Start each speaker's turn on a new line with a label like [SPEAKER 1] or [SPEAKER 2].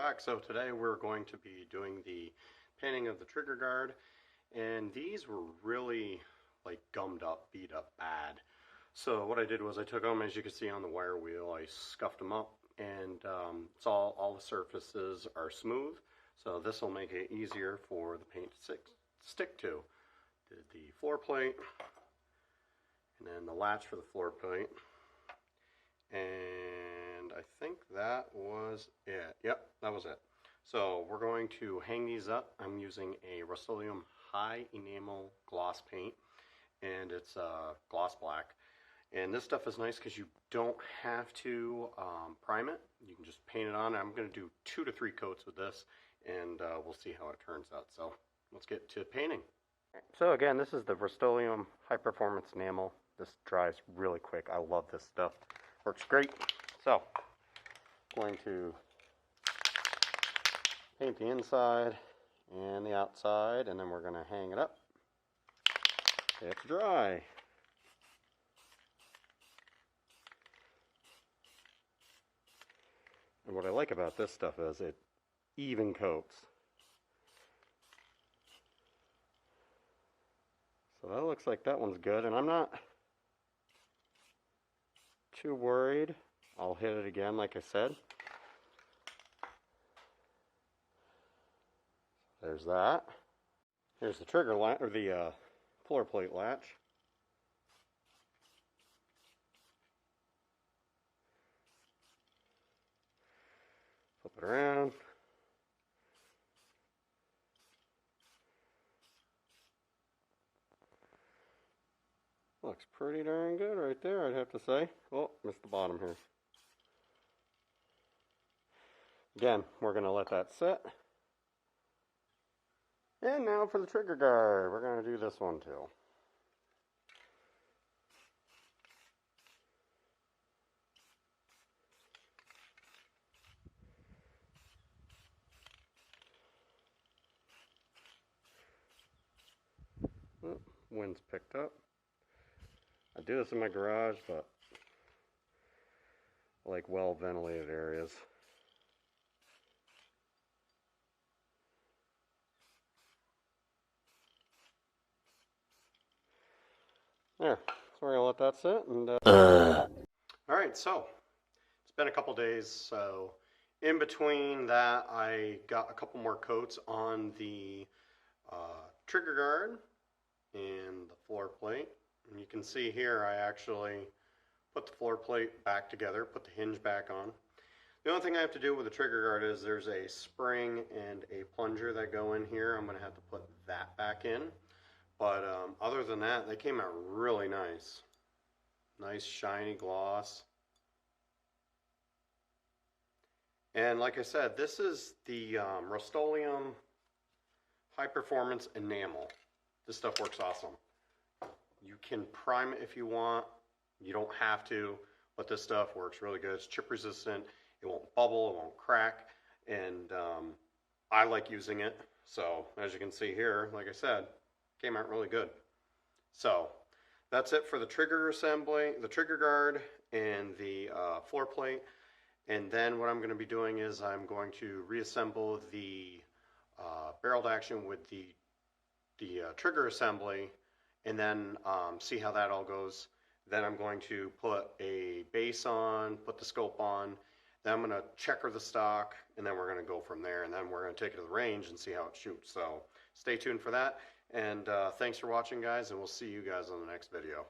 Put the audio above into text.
[SPEAKER 1] back. So today we're going to be doing the painting of the trigger guard, and these were really like gummed up, beat up bad. So what I did was I took them, as you can see on the wire wheel, I scuffed them up, and it's all the surfaces are smooth, so this will make it easier for the paint to stick to. Did the floor plate, and then the latch for the floor plate, and I think that was it. Yep, that was it. So we're going to hang these up. I'm using a Rust-Oleum high enamel gloss paint, and it's gloss black. And this stuff is nice because you don't have to prime it. You can just paint it on. I'm going to do 2 to 3 coats with this, and we'll see how it turns out. So let's get to painting. So again, this is the Rust-Oleum high performance enamel. This dries really quick. I love this stuff. Works great. So I'm going to paint the inside and the outside, and then we're going to hang it up. It's dry. And what I like about this stuff is it even coats. So that looks like that one's good, and I'm not too worried. I'll hit it again like I said. There's that. Here's the trigger latch, or the floor plate latch. Flip it around. Looks pretty darn good right there, I'd have to say. Oh, missed the bottom here. Again, we're going to let that sit. And now for the trigger guard. We're going to do this one too. Oh, wind's picked up. I do this in my garage, but I like well ventilated areas. There, so we're going to let that sit. And Alright, so it's been a couple days, so in between that I got a couple more coats on the trigger guard and the floor plate. And you can see here I actually put the floor plate back together, put the hinge back on. The only thing I have to do with the trigger guard is there's a spring and a plunger that go in here. I'm going to have to put that back in. But other than that, they came out really nice. Nice shiny gloss. And like I said, this is the Rust-Oleum high performance enamel. This stuff works awesome. You can prime it if you want. You don't have to, but this stuff works really good. It's chip resistant. It won't bubble. It won't crack. And I like using it. So as you can see here, like I said, came out really good. So that's it for the trigger assembly, the trigger guard, and the floor plate. And then what I'm going to be doing is I'm going to reassemble the barreled action with the trigger assembly, and then see how that all goes. Then I'm going to put a base on, put the scope on, then I'm going to checker the stock, and then we're going to go from there, and then we're going to take it to the range and see how it shoots. So stay tuned for that, and thanks for watching, guys, and we'll see you guys on the next video.